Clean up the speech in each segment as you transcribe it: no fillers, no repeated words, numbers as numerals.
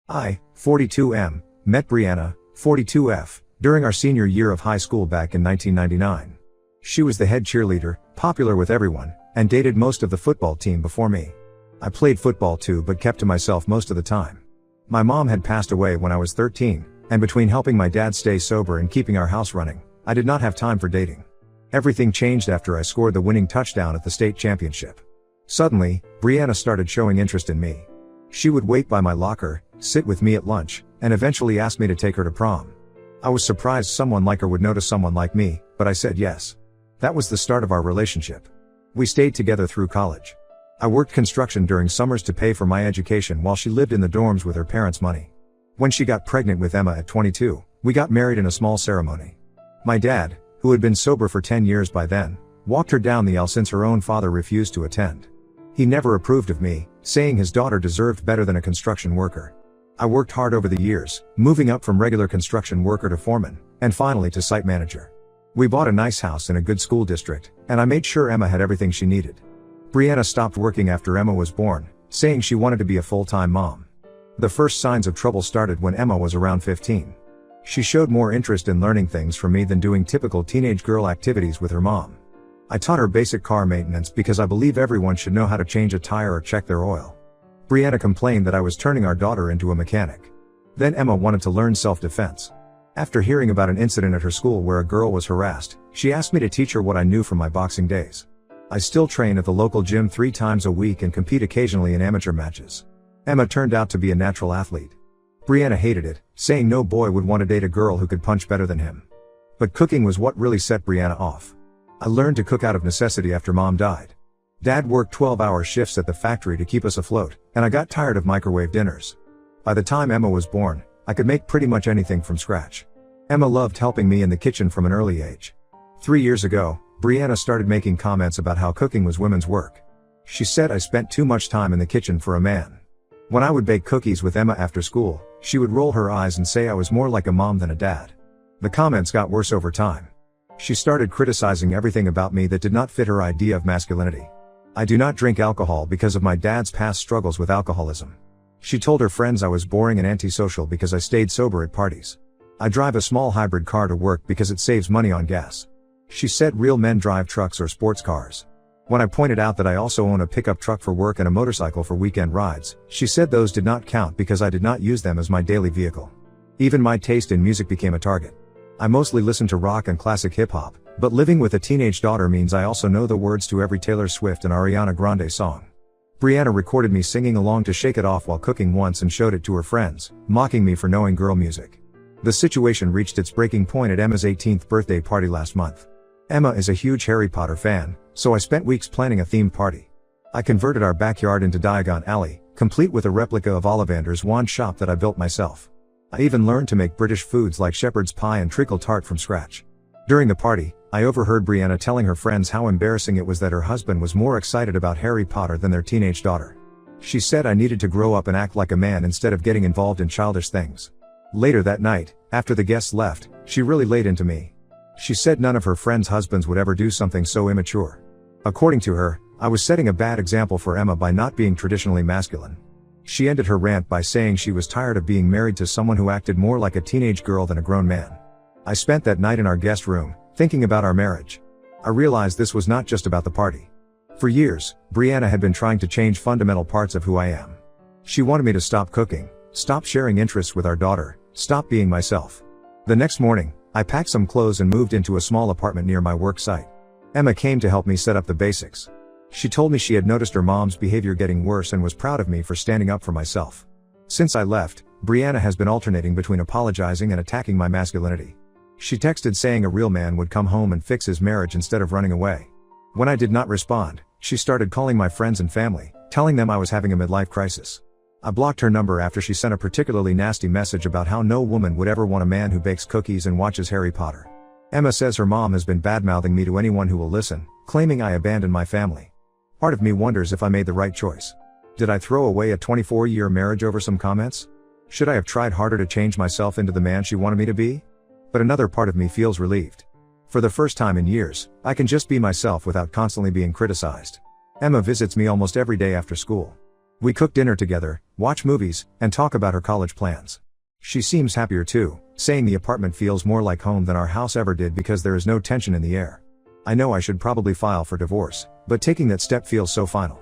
I, 42M, met Brianna, 42F, during our senior year of high school back in 1999. She was the head cheerleader, popular with everyone, and dated most of the football team before me. I played football too but kept to myself most of the time. My mom had passed away when I was 13, and between helping my dad stay sober and keeping our house running, I did not have time for dating. Everything changed after I scored the winning touchdown at the state championship. Suddenly, Brianna started showing interest in me. She would wait by my locker, sit with me at lunch, and eventually ask me to take her to prom. I was surprised someone like her would notice someone like me, but I said yes. That was the start of our relationship. We stayed together through college. I worked construction during summers to pay for my education while she lived in the dorms with her parents' money. When she got pregnant with Emma at 22, we got married in a small ceremony. My dad, who had been sober for 10 years by then, walked her down the aisle since her own father refused to attend. He never approved of me, saying his daughter deserved better than a construction worker. I worked hard over the years, moving up from regular construction worker to foreman, and finally to site manager. We bought a nice house in a good school district, and I made sure Emma had everything she needed. Brianna stopped working after Emma was born, saying she wanted to be a full-time mom. The first signs of trouble started when Emma was around 15. She showed more interest in learning things from me than doing typical teenage girl activities with her mom. I taught her basic car maintenance because I believe everyone should know how to change a tire or check their oil. Brianna complained that I was turning our daughter into a mechanic. Then Emma wanted to learn self-defense. After hearing about an incident at her school where a girl was harassed, she asked me to teach her what I knew from my boxing days. I still train at the local gym 3 times a week and compete occasionally in amateur matches. Emma turned out to be a natural athlete. Brianna hated it, saying no boy would want to date a girl who could punch better than him. But cooking was what really set Brianna off. I learned to cook out of necessity after Mom died. Dad worked 12-hour shifts at the factory to keep us afloat, and I got tired of microwave dinners. By the time Emma was born, I could make pretty much anything from scratch. Emma loved helping me in the kitchen from an early age. 3 years ago, Brianna started making comments about how cooking was women's work. She said I spent too much time in the kitchen for a man. When I would bake cookies with Emma after school, she would roll her eyes and say I was more like a mom than a dad. The comments got worse over time. She started criticizing everything about me that did not fit her idea of masculinity. I do not drink alcohol because of my dad's past struggles with alcoholism. She told her friends I was boring and antisocial because I stayed sober at parties. I drive a small hybrid car to work because it saves money on gas. She said real men drive trucks or sports cars. When I pointed out that I also own a pickup truck for work and a motorcycle for weekend rides, she said those did not count because I did not use them as my daily vehicle. Even my taste in music became a target. I mostly listen to rock and classic hip-hop, but living with a teenage daughter means I also know the words to every Taylor Swift and Ariana Grande song. Brianna recorded me singing along to Shake It Off while cooking once and showed it to her friends, mocking me for knowing girl music. The situation reached its breaking point at Emma's 18th birthday party last month. Emma is a huge Harry Potter fan, so I spent weeks planning a themed party. I converted our backyard into Diagon Alley, complete with a replica of Ollivander's wand shop that I built myself. I even learned to make British foods like shepherd's pie and treacle tart from scratch. During the party, I overheard Brianna telling her friends how embarrassing it was that her husband was more excited about Harry Potter than their teenage daughter. She said I needed to grow up and act like a man instead of getting involved in childish things. Later that night, after the guests left, she really laid into me. She said none of her friends' husbands would ever do something so immature. According to her, I was setting a bad example for Emma by not being traditionally masculine. She ended her rant by saying she was tired of being married to someone who acted more like a teenage girl than a grown man. I spent that night in our guest room, thinking about our marriage. I realized this was not just about the party. For years, Brianna had been trying to change fundamental parts of who I am. She wanted me to stop cooking, stop sharing interests with our daughter, stop being myself. The next morning, I packed some clothes and moved into a small apartment near my work site. Emma came to help me set up the basics. She told me she had noticed her mom's behavior getting worse and was proud of me for standing up for myself. Since I left, Brianna has been alternating between apologizing and attacking my masculinity. She texted saying a real man would come home and fix his marriage instead of running away. When I did not respond, she started calling my friends and family, telling them I was having a midlife crisis. I blocked her number after she sent a particularly nasty message about how no woman would ever want a man who bakes cookies and watches Harry Potter. Emma says her mom has been badmouthing me to anyone who will listen, claiming I abandoned my family. Part of me wonders if I made the right choice. Did I throw away a 24-year marriage over some comments? Should I have tried harder to change myself into the man she wanted me to be? But another part of me feels relieved. For the first time in years, I can just be myself without constantly being criticized. Emma visits me almost every day after school. We cook dinner together, watch movies, and talk about her college plans. She seems happier too, saying the apartment feels more like home than our house ever did because there is no tension in the air. I know I should probably file for divorce, but taking that step feels so final.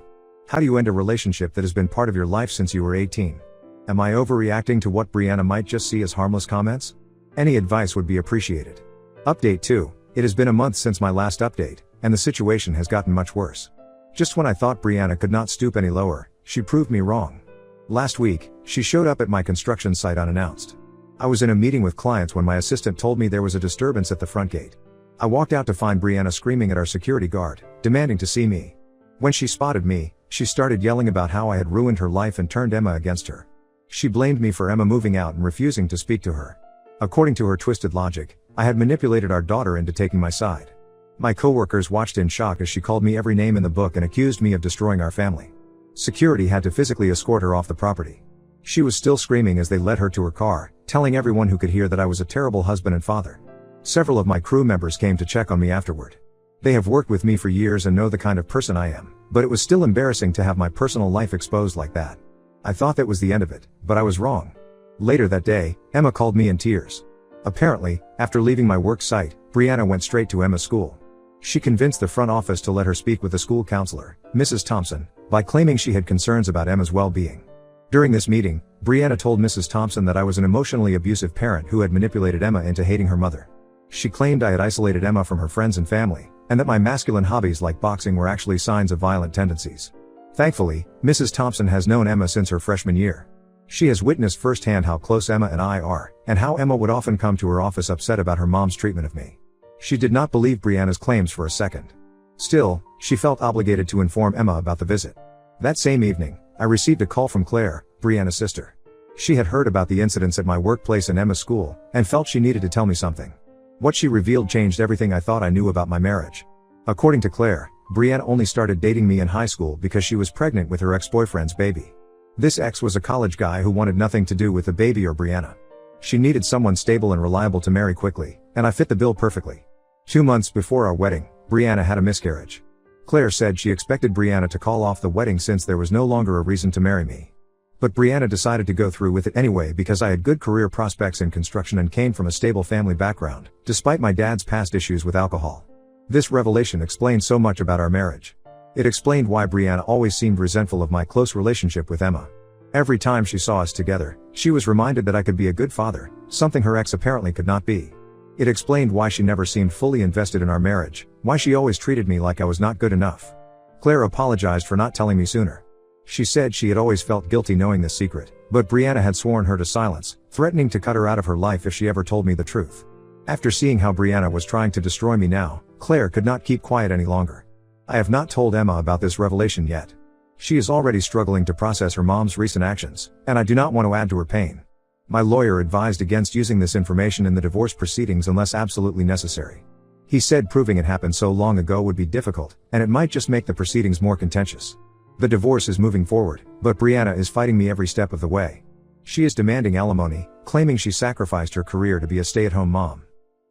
How do you end a relationship that has been part of your life since you were 18? Am I overreacting to what Brianna might just see as harmless comments? Any advice would be appreciated. Update 2. It has been a month since my last update, and the situation has gotten much worse. Just when I thought Brianna could not stoop any lower, she proved me wrong. Last week, she showed up at my construction site unannounced. I was in a meeting with clients when my assistant told me there was a disturbance at the front gate. I walked out to find Brianna screaming at our security guard, demanding to see me. When she spotted me, she started yelling about how I had ruined her life and turned Emma against her. She blamed me for Emma moving out and refusing to speak to her. According to her twisted logic, I had manipulated our daughter into taking my side. My coworkers watched in shock as she called me every name in the book and accused me of destroying our family. Security had to physically escort her off the property. She was still screaming as they led her to her car, telling everyone who could hear that I was a terrible husband and father. Several of my crew members came to check on me afterward. They have worked with me for years and know the kind of person I am, but it was still embarrassing to have my personal life exposed like that. I thought that was the end of it, but I was wrong. Later that day, Emma called me in tears. Apparently, after leaving my work site, Brianna went straight to Emma's school. She convinced the front office to let her speak with the school counselor, Mrs. Thompson, by claiming she had concerns about Emma's well-being. During this meeting, Brianna told Mrs. Thompson that I was an emotionally abusive parent who had manipulated Emma into hating her mother. She claimed I had isolated Emma from her friends and family, and that my masculine hobbies like boxing were actually signs of violent tendencies. Thankfully, Mrs. Thompson has known Emma since her freshman year. She has witnessed firsthand how close Emma and I are, and how Emma would often come to her office upset about her mom's treatment of me. She did not believe Brianna's claims for a second. Still, she felt obligated to inform Emma about the visit. That same evening, I received a call from Claire, Brianna's sister. She had heard about the incidents at my workplace and Emma's school, and felt she needed to tell me something. What she revealed changed everything I thought I knew about my marriage. According to Claire, Brianna only started dating me in high school because she was pregnant with her ex-boyfriend's baby. This ex was a college guy who wanted nothing to do with the baby or Brianna. She needed someone stable and reliable to marry quickly, and I fit the bill perfectly. 2 months before our wedding, Brianna had a miscarriage. Claire said she expected Brianna to call off the wedding since there was no longer a reason to marry me. But Brianna decided to go through with it anyway because I had good career prospects in construction and came from a stable family background, despite my dad's past issues with alcohol. This revelation explained so much about our marriage. It explained why Brianna always seemed resentful of my close relationship with Emma. Every time she saw us together, she was reminded that I could be a good father, something her ex apparently could not be. It explained why she never seemed fully invested in our marriage, why she always treated me like I was not good enough. Claire apologized for not telling me sooner. She said she had always felt guilty knowing this secret, but Brianna had sworn her to silence, threatening to cut her out of her life if she ever told me the truth. After seeing how Brianna was trying to destroy me now, Claire could not keep quiet any longer. I have not told Emma about this revelation yet. She is already struggling to process her mom's recent actions, and I do not want to add to her pain. My lawyer advised against using this information in the divorce proceedings unless absolutely necessary. He said proving it happened so long ago would be difficult, and it might just make the proceedings more contentious. The divorce is moving forward, but Brianna is fighting me every step of the way. She is demanding alimony, claiming she sacrificed her career to be a stay-at-home mom.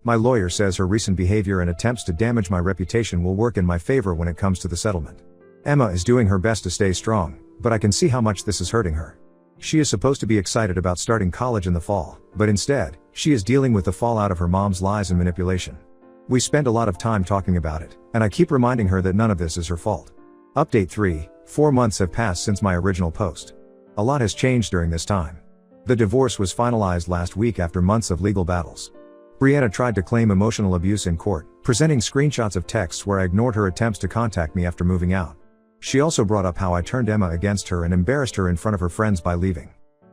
My lawyer says her recent behavior and attempts to damage my reputation will work in my favor when it comes to the settlement. Emma is doing her best to stay strong, but I can see how much this is hurting her. She is supposed to be excited about starting college in the fall, but instead, she is dealing with the fallout of her mom's lies and manipulation. We spend a lot of time talking about it, and I keep reminding her that none of this is her fault. Update 3. 4 months have passed since my original post. A lot has changed during this time. The divorce was finalized last week after months of legal battles. Brianna tried to claim emotional abuse in court, presenting screenshots of texts where I ignored her attempts to contact me after moving out. She also brought up how I turned Emma against her and embarrassed her in front of her friends by leaving.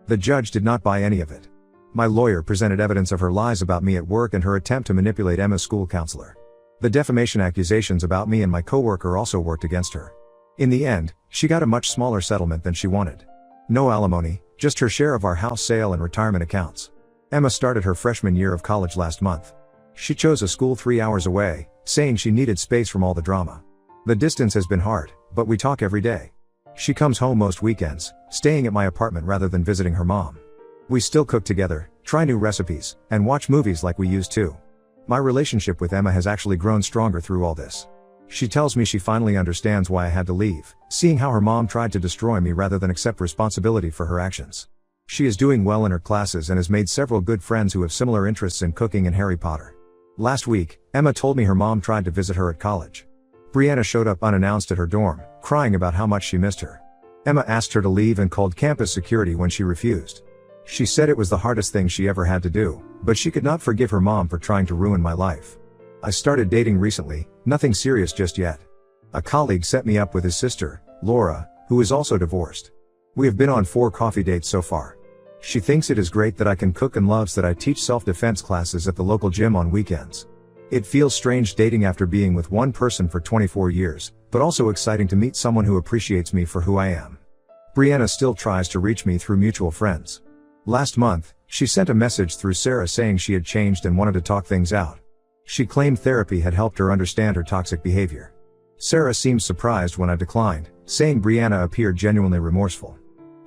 The judge did not buy any of it. My lawyer presented evidence of her lies about me at work and her attempt to manipulate Emma's school counselor. The defamation accusations about me and my coworker also worked against her. In the end, she got a much smaller settlement than she wanted. No alimony, just her share of our house sale and retirement accounts. Emma started her freshman year of college last month. She chose a school 3 hours away, saying she needed space from all the drama. The distance has been hard, but we talk every day. She comes home most weekends, staying at my apartment rather than visiting her mom. We still cook together, try new recipes, and watch movies like we used to. My relationship with Emma has actually grown stronger through all this. She tells me she finally understands why I had to leave, seeing how her mom tried to destroy me rather than accept responsibility for her actions. She is doing well in her classes and has made several good friends who have similar interests in cooking and Harry Potter. Last week, Emma told me her mom tried to visit her at college. Brianna showed up unannounced at her dorm, crying about how much she missed her. Emma asked her to leave and called campus security when she refused. She said it was the hardest thing she ever had to do, but she could not forgive her mom for trying to ruin my life. I started dating recently, nothing serious just yet. A colleague set me up with his sister, Laura, who is also divorced. We have been on 4 coffee dates so far. She thinks it is great that I can cook and loves that I teach self-defense classes at the local gym on weekends. It feels strange dating after being with one person for 24 years, but also exciting to meet someone who appreciates me for who I am. Brianna still tries to reach me through mutual friends. Last month, she sent a message through Sarah saying she had changed and wanted to talk things out. She claimed therapy had helped her understand her toxic behavior. Sarah seemed surprised when I declined, saying Brianna appeared genuinely remorseful.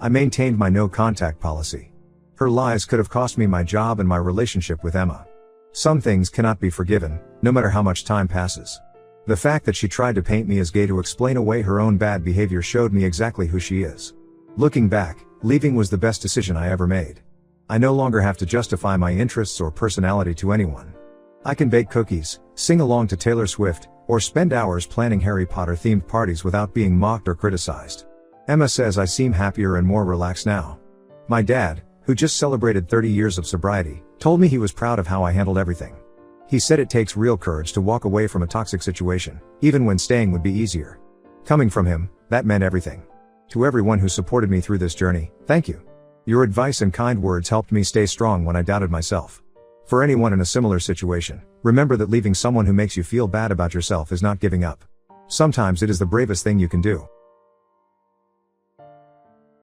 I maintained my no-contact policy. Her lies could have cost me my job and my relationship with Emma. Some things cannot be forgiven, no matter how much time passes. The fact that she tried to paint me as gay to explain away her own bad behavior showed me exactly who she is. Looking back, leaving was the best decision I ever made. I no longer have to justify my interests or personality to anyone. I can bake cookies, sing along to Taylor Swift, or spend hours planning Harry Potter-themed parties without being mocked or criticized. Emma says I seem happier and more relaxed now. My dad, who just celebrated 30 years of sobriety, told me he was proud of how I handled everything. He said it takes real courage to walk away from a toxic situation, even when staying would be easier. Coming from him, that meant everything. To everyone who supported me through this journey, thank you. Your advice and kind words helped me stay strong when I doubted myself. For anyone in a similar situation, remember that leaving someone who makes you feel bad about yourself is not giving up. Sometimes it is the bravest thing you can do.